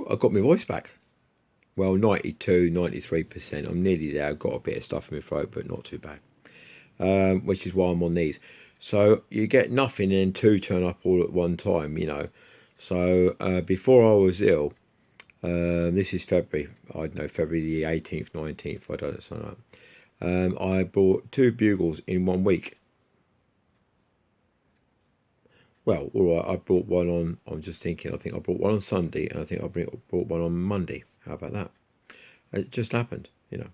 I got my voice back. Well, 92, 93%. I'm nearly there. I've got a bit of stuff in my throat, but not too bad. Which is why I'm on these. So you get nothing and then two turn up all at one time, you know. So before I was ill, this is February, I don't know, February the 18th, 19th, I don't know. I bought 2 bugles in 1 week. Well, all right, I bought one on, I'm just thinking, I think I bought one on Sunday, and I think I bought one on Monday. How about that? It just happened, you know.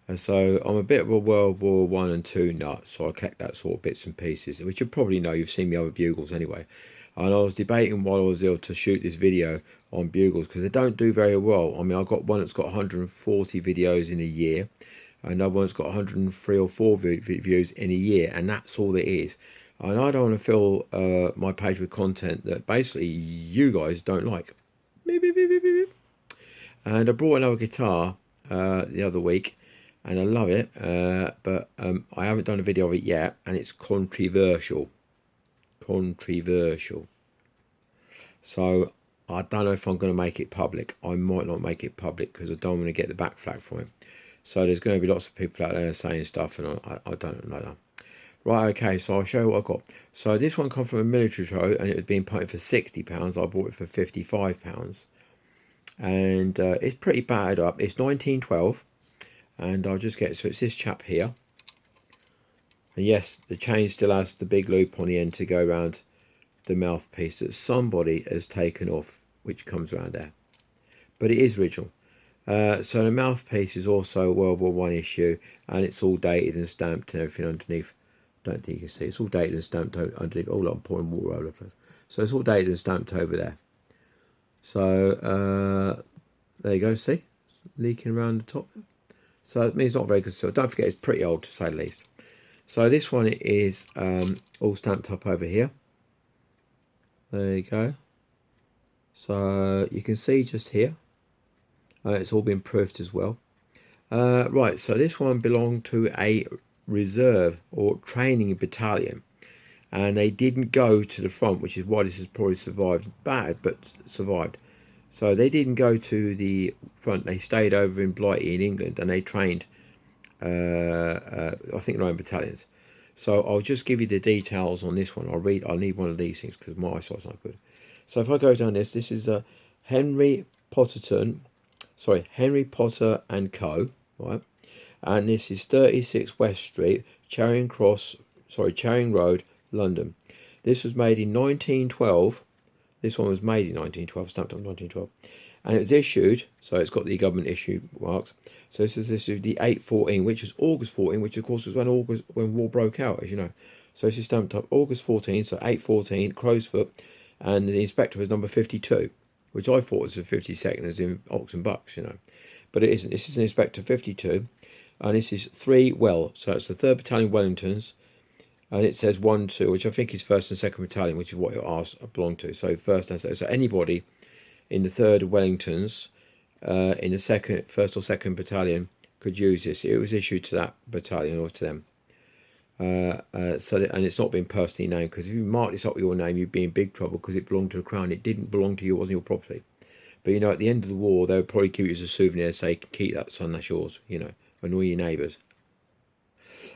And so I'm a bit of a World War I and II nut, so I collect that sort of bits and pieces, which you probably know, you've seen me other bugles anyway. And I was debating while I was ill to shoot this video on bugles, because they don't do very well. I mean, I've got one that's got 140 videos in a year, another one's got 103 or 4 views in a year, and that's all it is. And I don't want to fill my page with content that basically you guys don't like. And I brought another guitar the other week, and I love it, but I haven't done a video of it yet, and it's controversial. So I don't know if I'm going to make it public. I might not make it public because I don't want to get the back flag from it. So there's going to be lots of people out there saying stuff, and I don't know that. Right, okay, so I'll show you what I got. So this one comes from a military show, and it was being painted for £60. I bought it for £55. And it's pretty battered up. It's 1912. And I'll just get, so it's this chap here. And yes, the chain still has the big loop on the end to go around the mouthpiece that somebody has taken off, which comes around there. But it is original. So the mouthpiece is also a World War I issue, and it's all dated and stamped and everything underneath. Don't think you can see. It's all dated and stamped underneath. Oh, I'm pouring water over the place. So it's all dated and stamped over there. So there you go. See, leaking around the top. So it means it's not very good. So don't forget, it's pretty old to say the least. So this one is all stamped up over here. There you go. So you can see just here. It's all been proofed as well. Right, so this one belonged to a reserve or training battalion, and they didn't go to the front, which is why this has probably survived. Bad, but survived. So they didn't go to the front. They stayed over in Blighty in England, and they trained, I think, their own battalions. So I'll just give you the details on this one. I'll need one of these things because my eyesight's not good. So if I go down this is Henry Potter and Co. Right, and this is 36 West Street, Charing Road, London. This was made in 1912. This one was made in 1912, stamped on 1912, and it was issued. So it's got the government issue marks. So this is the 8/14, which is August 14, which of course was when war broke out, as you know. So this is stamped up August 14, so 8/14, crow's foot, and the inspector was number 52, which I thought was the 52nd, as in Ox and Bucks, you know, but it isn't. This is an inspector 52, and this is 3 well, so it's the 3rd Battalion Wellingtons, and it says 1, 2, which I think is 1st and 2nd Battalion, which is what it belonged to. So 1st and 2nd, so anybody in the 3rd Wellingtons, in the 1st or 2nd Battalion could use this. It was issued to that battalion or to them. And it's not been personally named, because if you mark this up with your name, you'd be in big trouble, because it belonged to the Crown. It didn't belong to you, it wasn't your property. But you know, at the end of the war, they would probably give you as a souvenir, say, keep that, son, that's yours, you know, annoy your neighbours.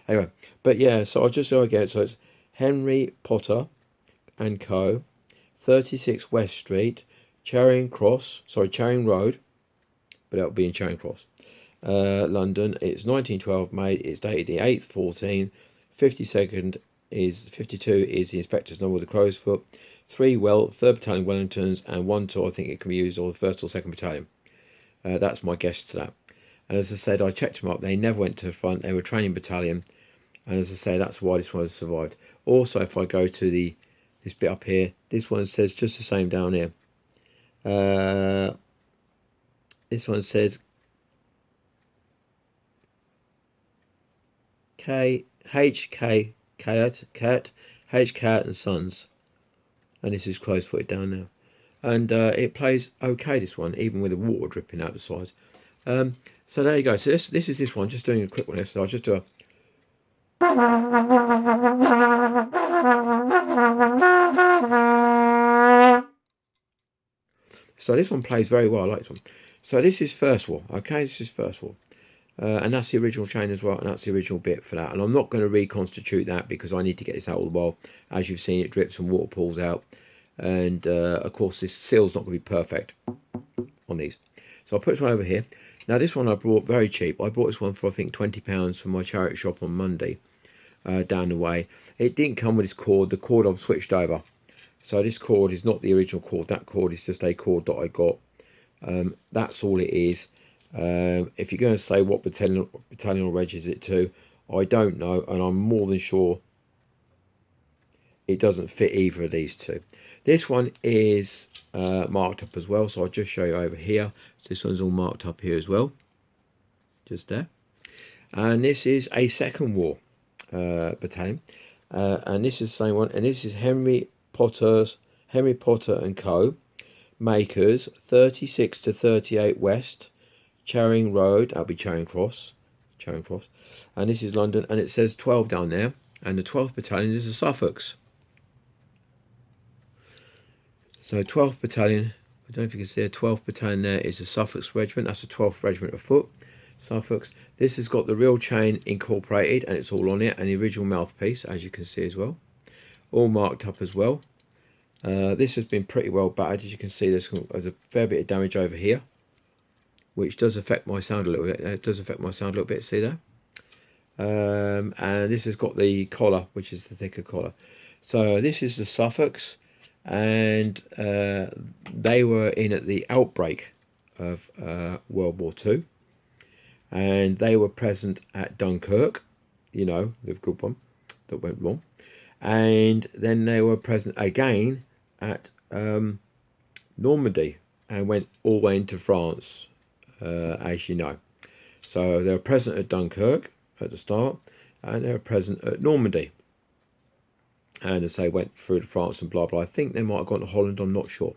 Anyway, but yeah, so I'll just go again. So it's Henry Potter and Co. 36 West Street, Charing Road, but that'll be in Charing Cross, London. It's 1912 made. It's dated the 8/14. 52nd is 52 is the inspector's number with the crow's foot. 3 well, 3rd Battalion Wellingtons, and 1, 2, I think it can be used, or the 1st or 2nd Battalion. That's my guess to that. And as I said, I checked them up. They never went to the front. They were a training battalion. And as I say, that's why this one has survived. Also, if I go to this bit up here, this one says just the same down here. This one says HK and Sons. And this is close footed down now. And it plays okay, this one, even with the water dripping out the sides. So there you go. So this is this one. Just doing a quick one. So I'll just do a. So this one plays very well. I like this one. So this is first wall. Okay, this is first wall. And that's the original chain as well, and that's the original bit for that. And I'm not going to reconstitute that because I need to get this out all the while. As you've seen, it drips and water pools out. And of course, this seal's not going to be perfect on these. So I'll put this one over here. Now this one I bought very cheap. I bought this one for I think £20 from my charity shop on Monday, down the way. It didn't come with this cord. The cord I've switched over. So this cord is not the original cord. That cord is just a cord that I got. That's all it is. If you're going to say what battalion or reg is it to, I don't know, and I'm more than sure it doesn't fit either of these two. This one is marked up as well, so I'll just show you over here. So this one's all marked up here as well, just there. And this is a second war battalion, and this is the same one, and this is Henry Potter and Co. Makers 36 to 38 West Charing Road. That'll be Charing Cross, and this is London, and it says 12 down there, and the 12th battalion is the Suffolks. So 12th battalion, I don't know if you can see a 12th battalion there is the Suffolks regiment. That's the 12th regiment of foot, Suffolks. This has got the real chain incorporated, and it's all on it, and the original mouthpiece, as you can see as well, all marked up as well. This has been pretty well battered. As you can see, there's a fair bit of damage over here, which does affect my sound a little bit. It does affect my sound a little bit, see there? And this has got the collar, which is the thicker collar. So this is the Suffolks, and they were in at the outbreak of World War II, and they were present at Dunkirk, you know, the good one that went wrong, and then they were present again at Normandy, and went all the way into France, as you know. So they were present at Dunkirk at the start, and they were present at Normandy, and as they went through to France and blah blah. I think they might have gone to Holland, I'm not sure.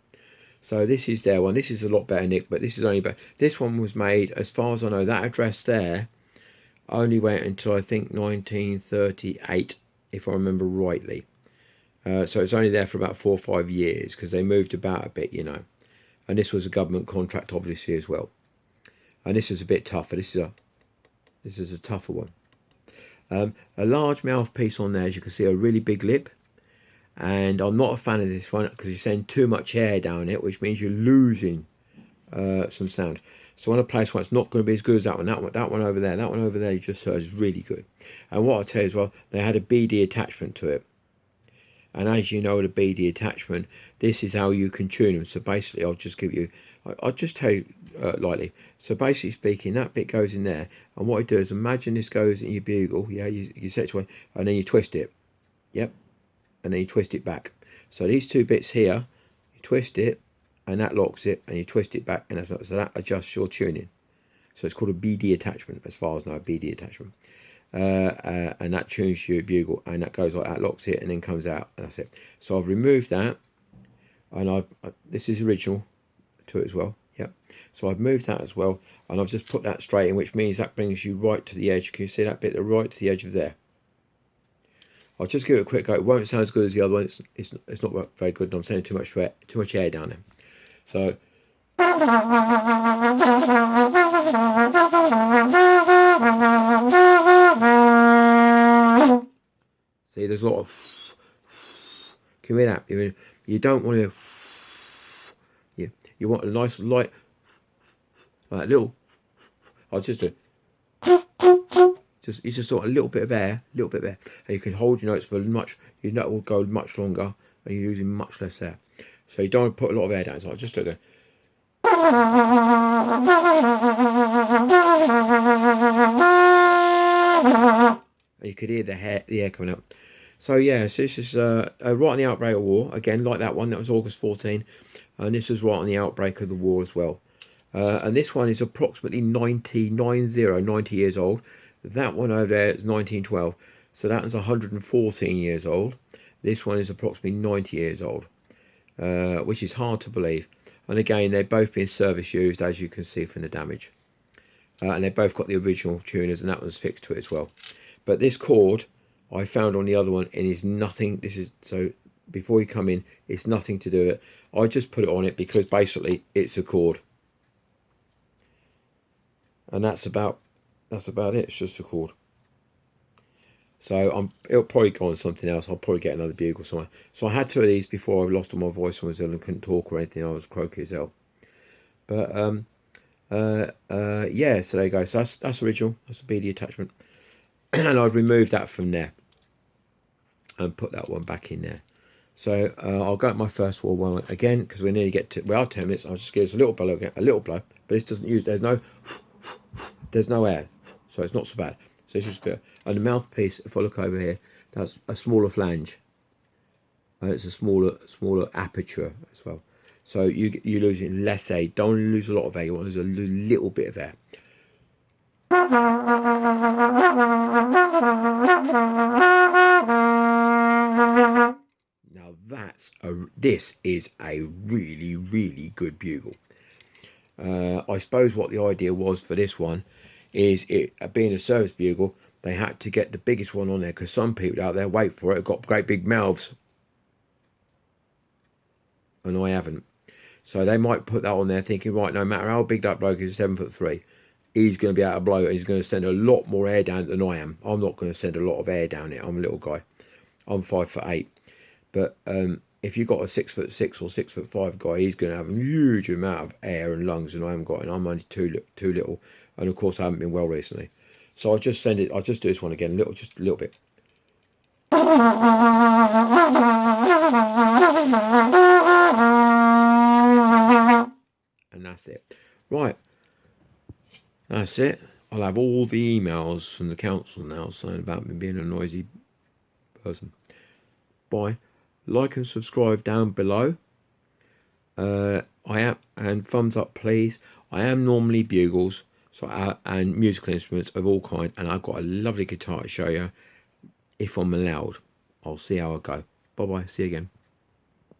So this is their one. This is a lot better, Nick, but this is only better. This one was made, as far as I know, that address there only went until I think 1938, if I remember rightly. So it's only there for about 4 or 5 years, because they moved about a bit, you know. And this was a government contract, obviously, as well. And this is a bit tougher. This is a tougher one. A large mouthpiece on there, as you can see, a really big lip. And I'm not a fan of this one because you send too much air down it, which means you're losing some sound. So when I play this one, it's not going to be as good as that one. That one over there, you just heard is really good. And what I'll tell you as well, they had a BD attachment to it. And as you know, the BD attachment, this is how you can tune them. So basically, I'll just tell you lightly. So basically speaking, that bit goes in there, and what I do is imagine this goes in your bugle. Yeah, you set it away, and then you twist it. Yep, and then you twist it back. So these two bits here, you twist it, and that locks it, and you twist it back, and so that adjusts your tuning. So it's called a BD attachment, as far as I know, a BD attachment. And that tunes your bugle, and that goes like that, locks it, and then comes out, and that's it. So I've removed that, and this is original to it as well. Yep. So I've moved that as well, and I've just put that straight in, which means that brings you right to the edge. Can you see that bit? Right to the edge of there. I'll just give it a quick go. It won't sound as good as the other one. It's not very good, and I'm sending too much air down there. So. See, there's a lot of. Can you hear that? You don't want to. You want a nice light, like little. I'll just do. You just sort of a little bit of air, and you can hold your notes for much. Your note will go much longer, and you're using much less air. So you don't want to put a lot of air down. So I'll just do it. You could hear the air coming up. So yeah, so this is right on the outbreak of war. Again, like that one, that was August 14. And this is right on the outbreak of the war as well. And this one is approximately 90 years old. That one over there is 1912. So that one's 114 years old. This one is approximately 90 years old, which is hard to believe. And again, they're both being service used, as you can see from the damage. And they've both got the original tuners, and that one's fixed to it as well. But this cord I found on the other one, and is nothing. before you come in. It's nothing to do with it. I just put it on it because basically it's a chord, and that's about it. It's just a chord. So it'll probably go on something else. I'll probably get another bugle somewhere. So I had two of these before I lost all my voice and was ill and couldn't talk or anything. I was croaky as hell. But yeah. So there you go. So that's original. That's a BD attachment, and I've removed that from there and put that one back in there. So I'll go at my first wall one again because we nearly get to. We are 10 minutes. I'll just give us a little blow again, a little blow. But this doesn't use. There's no air, so it's not so bad. So it's just good. And the mouthpiece, if I look over here, that's a smaller flange. And it's a smaller aperture as well. So you're losing less air. Don't want to lose a lot of air. You want to lose a little bit of air. Now this is a really good bugle. I suppose what the idea was for this one is it being a service bugle, they had to get the biggest one on there because some people out there, wait for it, have got great big mouths, and I haven't. So they might put that on there thinking, right, no matter how big that bloke is, 7'3", he's going to be able to blow it. He's going to send a lot more air down than I am. I'm not going to send a lot of air down it. I'm a little guy. I'm 5'8", but if you've got a 6'6" or 6'5" guy, he's going to have a huge amount of air and lungs, and I haven't got, and I'm only too little, and of course I haven't been well recently. So I'll just do this one again, just a little bit. And that's it. Right. That's it. I'll have all the emails from the council now saying about me being a noisy person. Bye. Like and subscribe down below. I am, and thumbs up please. I am normally bugles, and musical instruments of all kinds, and I've got a lovely guitar to show you if I'm allowed. I'll see how I go. Bye bye. See you again.